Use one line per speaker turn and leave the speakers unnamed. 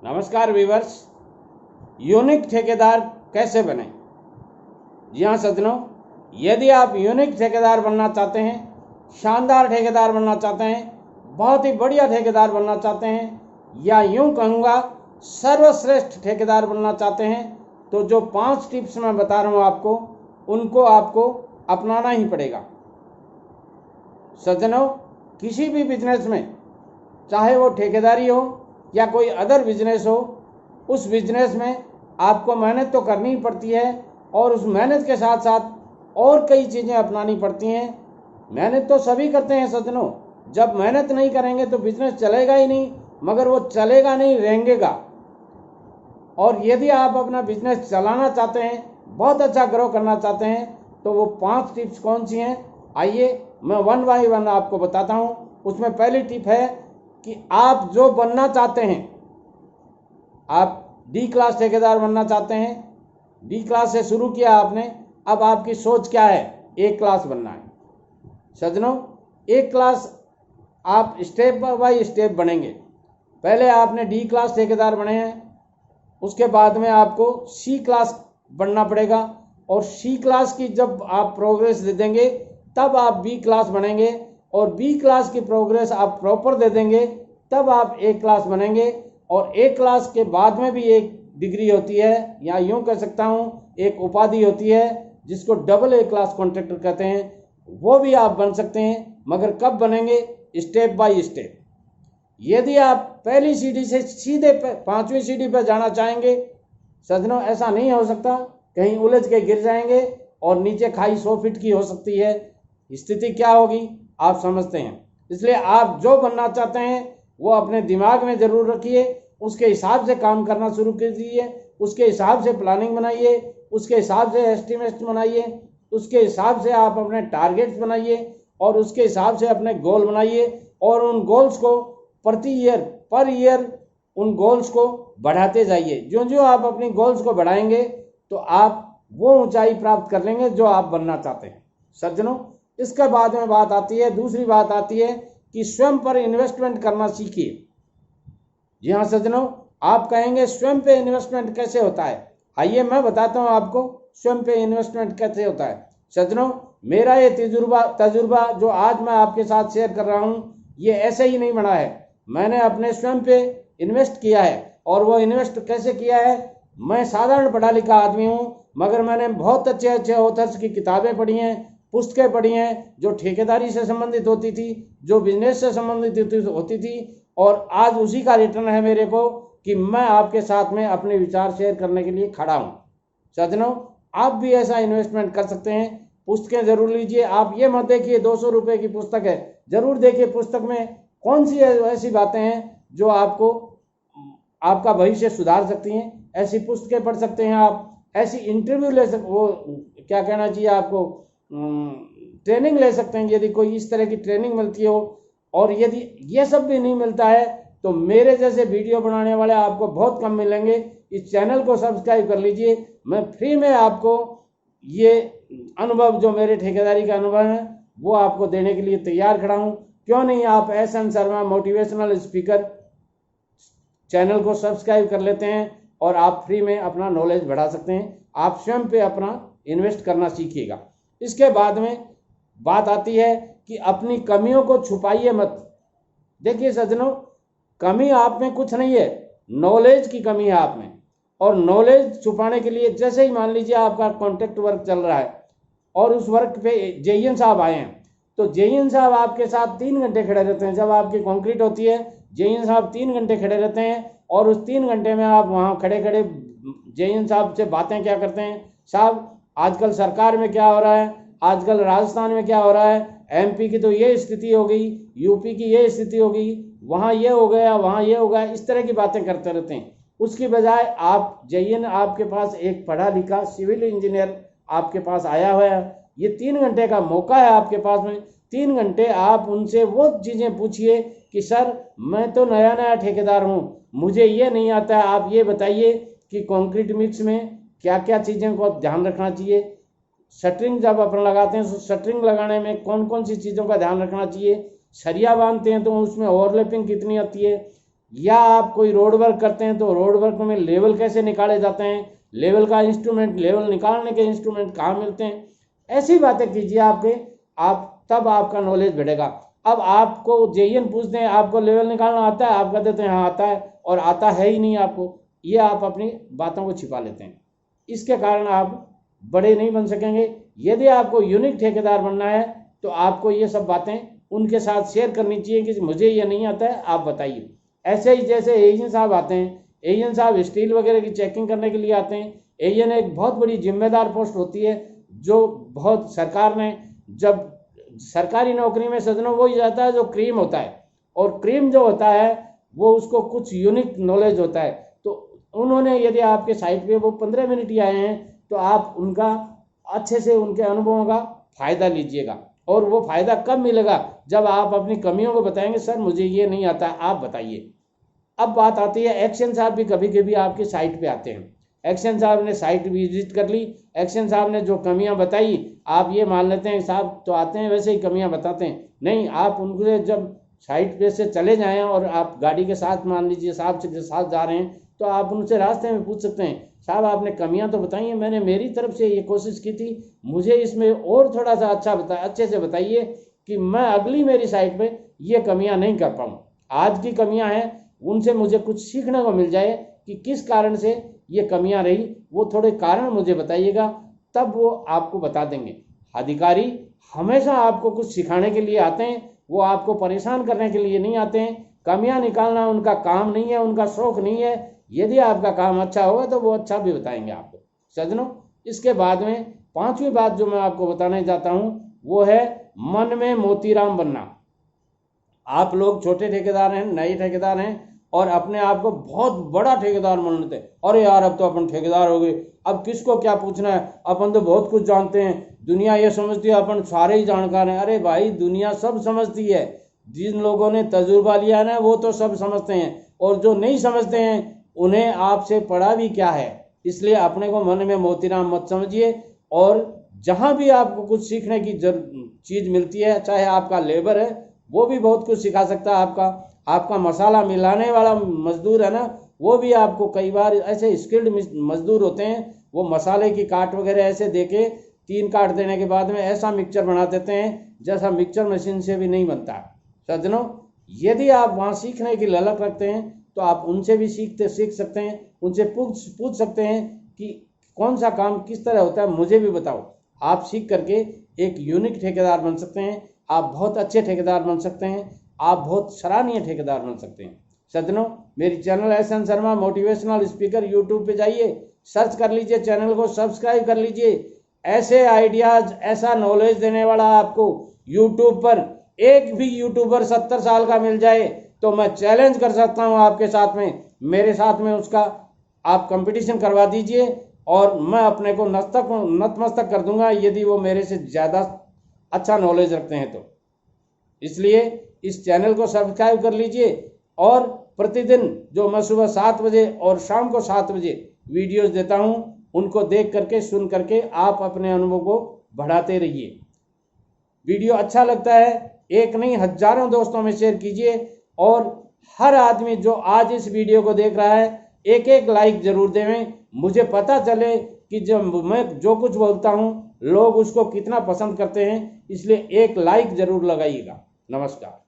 नमस्कार viewers. Unique ठेकेदार कैसे बने? जी हाँ सज्जनों, यदि आप यूनिक ठेकेदार बनना चाहते हैं, शानदार ठेकेदार बनना चाहते हैं, बहुत ही बढ़िया ठेकेदार बनना चाहते हैं, या यूं कहूँगा सर्वश्रेष्ठ ठेकेदार बनना चाहते हैं, तो जो 5 टिप्स मैं बता रहा हूँ आपको, उनको आपको अपनाना ही पड़ेगा। सज्जनों, किसी भी बिजनेस में, चाहे वो ठेकेदारी हो या कोई अदर बिजनेस हो, उस बिजनेस में आपको मेहनत तो करनी ही पड़ती है और उस मेहनत के साथ साथ और कई चीज़ें अपनानी पड़ती हैं। मेहनत तो सभी करते हैं सज्जनों, जब मेहनत नहीं करेंगे तो बिजनेस चलेगा ही नहीं, मगर वो चलेगा नहीं, रहेंगेगा। और यदि आप अपना बिजनेस चलाना चाहते हैं, बहुत अच्छा ग्रो करना चाहते हैं, तो वो 5 टिप्स कौन सी हैं, आइए मैं 1 बाय 1 आपको बताता हूँ। उसमें पहली टिप है कि आप जो बनना चाहते हैं, आप डी क्लास ठेकेदार बनना चाहते हैं, डी क्लास से शुरू किया आपने, अब आपकी सोच क्या है, ए क्लास बनना है। सज्जनों, ए क्लास आप स्टेप बाय स्टेप बनेंगे। पहले आपने डी क्लास ठेकेदार बने हैं, उसके बाद में आपको सी क्लास बनना पड़ेगा, और सी क्लास की जब आप प्रोग्रेस दे देंगे तब आप बी क्लास बनेंगे, और बी क्लास की प्रोग्रेस आप प्रॉपर दे देंगे तब आप ए क्लास बनेंगे। और ए क्लास के बाद में भी एक डिग्री होती है, या यूं कह सकता हूं एक उपाधि होती है, जिसको डबल ए क्लास कॉन्ट्रैक्टर कहते हैं, वो भी आप बन सकते हैं। मगर कब बनेंगे? Step by step. यदि आप पहली सीढ़ी से सीधे 5वीं सीढ़ी पर जाना चाहेंगे, सज्जनों ऐसा नहीं हो सकता, कहीं उलझ के गिर जाएंगे और नीचे खाई 100 फीट की हो सकती है। स्थिति क्या होगी आप समझते हैं। इसलिए आप जो बनना चाहते हैं वो अपने दिमाग में जरूर रखिए, उसके हिसाब से काम करना शुरू कीजिए, उसके हिसाब से प्लानिंग बनाइए, उसके हिसाब से एस्टिमेट बनाइए, उसके हिसाब से आप अपने टारगेट्स बनाइए, और उसके हिसाब से अपने गोल बनाइए, और उन गोल्स को प्रति ईयर पर ईयर उन गोल्स को बढ़ाते जाइए। जो जो आप अपनी गोल्स को बढ़ाएंगे तो आप वो ऊंचाई प्राप्त कर लेंगे जो आप बनना चाहते हैं। सज्जनों, इसके बाद में बात आती है, दूसरी बात आती है कि स्वयं पर इन्वेस्टमेंट करना सीखिए। जी हाँ सज्जनों, आप कहेंगे स्वयं पे इन्वेस्टमेंट कैसे होता है? आइए मैं बताता हूँ आपको स्वयं पे इन्वेस्टमेंट कैसे होता है। सज्जनों, मेरा ये तजुर्बा जो आज मैं आपके साथ शेयर कर रहा हूँ, ये ऐसे ही नहीं बना है। मैंने अपने स्वयं पे इन्वेस्ट किया है। और वो इन्वेस्ट कैसे किया है? मैं साधारण पढ़ा लिखा आदमी हूँ, मगर मैंने बहुत अच्छे अच्छे ऑथर्स की किताबें पढ़ी हैं, पुस्तकें पढ़ी हैं, जो ठेकेदारी से संबंधित होती थी, जो बिजनेस से संबंधित होती थी, और आज उसी का रिटर्न है मेरे को कि मैं आपके साथ में अपने विचार शेयर करने के लिए खड़ा हूँ। सज्जनों, आप भी ऐसा इन्वेस्टमेंट कर सकते हैं। पुस्तकें जरूर लीजिए। आप ये मत देखिए 200 रुपये की पुस्तक है, जरूर देखिए पुस्तक में कौन सी ऐसी बातें हैं जो आपको आपका भविष्य सुधार सकती हैं। ऐसी पुस्तकें पढ़ सकते हैं आप, ऐसी इंटरव्यू ले सकते, वो क्या कहना चाहिए आपको, ट्रेनिंग ले सकते हैं यदि कोई इस तरह की ट्रेनिंग मिलती हो। और यदि ये सब भी नहीं मिलता है तो मेरे जैसे वीडियो बनाने वाले आपको बहुत कम मिलेंगे। इस चैनल को सब्सक्राइब कर लीजिए। मैं फ्री में आपको ये अनुभव, जो मेरे ठेकेदारी का अनुभव है, वो आपको देने के लिए तैयार खड़ा हूँ। क्यों नहीं आप SN Sharma motivational speaker channel को सब्सक्राइब कर लेते हैं और आप फ्री में अपना नॉलेज बढ़ा सकते हैं। आप स्वयं पे अपना इन्वेस्ट करना सीखिएगा। इसके बाद में बात आती है कि अपनी कमियों को छुपाइए मत। देखिए सज्जनों, कमी आप में कुछ नहीं है, नॉलेज की कमी है आप में। और नॉलेज छुपाने के लिए, जैसे ही मान लीजिए आपका कॉन्ट्रैक्ट वर्क चल रहा है और उस वर्क पे जेईएन साहब आए हैं, तो जेईएन साहब आपके साथ 3 घंटे खड़े रहते हैं। जब आपकी कंक्रीट होती है, जेईएन साहब 3 घंटे खड़े रहते हैं, और उस 3 घंटे में आप वहाँ खड़े खड़े जेईएन साहब से बातें क्या करते हैं, साहब आजकल सरकार में क्या हो रहा है, आजकल राजस्थान में क्या हो रहा है, MP की तो ये स्थिति हो गई, UP की ये स्थिति हो गई, वहाँ ये हो गया, वहाँ ये हो गया, इस तरह की बातें करते रहते हैं। उसकी बजाय आप जेईएन, आपके पास एक पढ़ा लिखा सिविल इंजीनियर आपके पास आया हुआ है, ये 3 घंटे का मौका है आपके पास में। 3 घंटे आप उनसे वो चीज़ें पूछिए कि सर मैं तो नया नया ठेकेदार हूँ, मुझे ये नहीं आता है, आप ये बताइए कि कंक्रीट मिक्स में क्या क्या चीज़ों को ध्यान रखना चाहिए। शटरिंग जब अपन लगाते हैं तो शटरिंग लगाने में कौन कौन सी चीज़ों का ध्यान रखना चाहिए। सरिया बांधते हैं तो उसमें ओवरलैपिंग कितनी आती है। या आप कोई रोड वर्क करते हैं तो रोड वर्क में लेवल कैसे निकाले जाते हैं, लेवल का इंस्ट्रूमेंट, लेवल निकालने के इंस्ट्रूमेंट कहाँ मिलते हैं, ऐसी बातें कीजिए तब आपका नॉलेज बढ़ेगा। अब आपको जेईएन पूछते हैं आपको लेवल निकालना आता है, आप कह देते हैं हाँ आता है, और आता है ही नहीं आपको, ये आप अपनी बातों को छिपा लेते हैं। इसके कारण आप बड़े नहीं बन सकेंगे। यदि आपको यूनिक ठेकेदार बनना है तो आपको ये सब बातें उनके साथ शेयर करनी चाहिए कि मुझे ये नहीं आता है, आप बताइए। ऐसे ही जैसे एजेंट साहब आते हैं, एजेंट साहब स्टील वगैरह की चेकिंग करने के लिए आते हैं। एजेंट एक बहुत बड़ी जिम्मेदार पोस्ट होती है, जो बहुत सरकार ने, जब सरकारी नौकरी में सजनों वही जाता है जो क्रीम होता है, और क्रीम जो होता है वो उसको कुछ यूनिक नॉलेज होता है। तो उन्होंने यदि आपके साइट पे वो 15 मिनट ही आए हैं तो आप उनका अच्छे से उनके अनुभवों का फ़ायदा लीजिएगा। और वो फ़ायदा कब मिलेगा, जब आप अपनी कमियों को बताएंगे, सर मुझे ये नहीं आता, आप बताइए। अब बात आती है, एक्शन साहब भी कभी कभी आपकी साइट पे आते हैं। एक्शन साहब ने साइट विजिट कर ली, एक्शन साहब ने जो कमियां बताई, आप ये मान लेते हैं साहब तो आते हैं वैसे ही कमियां बताते हैं, नहीं, आप उनसे जब साइट पे से चले जाएं और आप गाड़ी के साथ मान लीजिए साहब के साथ जा रहे हैं, तो आप उनसे रास्ते में पूछ सकते हैं, साहब आपने कमियां तो बताई हैं, मैंने मेरी तरफ से ये कोशिश की थी, मुझे इसमें और थोड़ा सा अच्छे से बताइए कि मैं अगली मेरी साइट पे ये कमियां नहीं कर पाऊँ। आज की कमियां हैं, उनसे मुझे कुछ सीखने को मिल जाए कि किस कारण से ये कमियां रही, वो थोड़े कारण मुझे बताइएगा, तब वो आपको बता देंगे। अधिकारी हमेशा आपको कुछ सिखाने के लिए आते हैं, वो आपको परेशान करने के लिए नहीं आते हैं। कमियां निकालना उनका काम नहीं है, उनका शौक नहीं है। यदि आपका काम अच्छा होगा तो वो अच्छा भी बताएंगे आपको। सज्जनों, इसके बाद में 5वीं बात जो मैं आपको बताने चाहता हूँ वो है मन में मोतीराम बनना। आप लोग छोटे ठेकेदार हैं, नए ठेकेदार हैं, और अपने आप को बहुत बड़ा ठेकेदार मान लेते हैं। अरे यार अब तो अपन ठेकेदार हो गए, अब किसको क्या पूछना है, अपन तो बहुत कुछ जानते हैं, दुनिया ये समझती है अपन सारे ही जानकार हैं। अरे भाई, दुनिया सब समझती है, जिन लोगों ने तजुर्बा लिया है ना वो तो सब समझते हैं, और जो नहीं समझते हैं उन्हें आपसे पढ़ा भी क्या है। इसलिए अपने को मन में मोतीराम मत समझिए, और जहाँ भी आपको कुछ सीखने की चीज़ मिलती है, चाहे आपका लेबर है वो भी बहुत कुछ सिखा सकता है, आपका मसाला मिलाने वाला मजदूर है ना, वो भी आपको कई बार ऐसे स्किल्ड मजदूर होते हैं, वो मसाले की काट वगैरह ऐसे देके 3 काट देने के बाद में ऐसा मिक्सचर बना देते हैं जैसा मिक्सचर मशीन से भी नहीं बनता। सज्जनों, यदि आप वहाँ सीखने की ललक रखते हैं तो आप उनसे भी सीख सकते हैं, उनसे पूछ सकते हैं कि कौन सा काम किस तरह होता है, मुझे भी बताओ। आप सीख करके एक यूनिक ठेकेदार बन सकते हैं, आप बहुत अच्छे ठेकेदार बन सकते हैं, आप बहुत सराहनीय ठेकेदार बन सकते हैं। सज्जनों, मेरी channel SN Sharma motivational speaker YouTube पे जाइए, सर्च कर लीजिए, चैनल को सब्सक्राइब कर लीजिए। ऐसे आइडियाज, ऐसा नॉलेज देने वाला आपको यूट्यूब पर एक भी यूट्यूबर 70 साल का मिल जाए तो मैं चैलेंज कर सकता हूं आपके साथ में, मेरे साथ में उसका आप कंपटीशन करवा दीजिए, और मैं अपने को नतमस्तक कर दूंगा यदि वो मेरे से ज़्यादा अच्छा नॉलेज रखते हैं तो। इसलिए इस चैनल को सब्सक्राइब कर लीजिए, और प्रतिदिन जो मैं सुबह 7 बजे और शाम को 7 बजे वीडियोस देता हूं, उनको देख करके, सुन करके आप अपने अनुभव को बढ़ाते रहिए। वीडियो अच्छा लगता है, एक नहीं हजारों दोस्तों में शेयर कीजिए, और हर आदमी जो आज इस वीडियो को देख रहा है एक एक लाइक जरूर देवें, मुझे पता चले कि जब मैं जो कुछ बोलता हूं लोग उसको कितना पसंद करते हैं। इसलिए एक लाइक जरूर लगाइएगा। नमस्कार।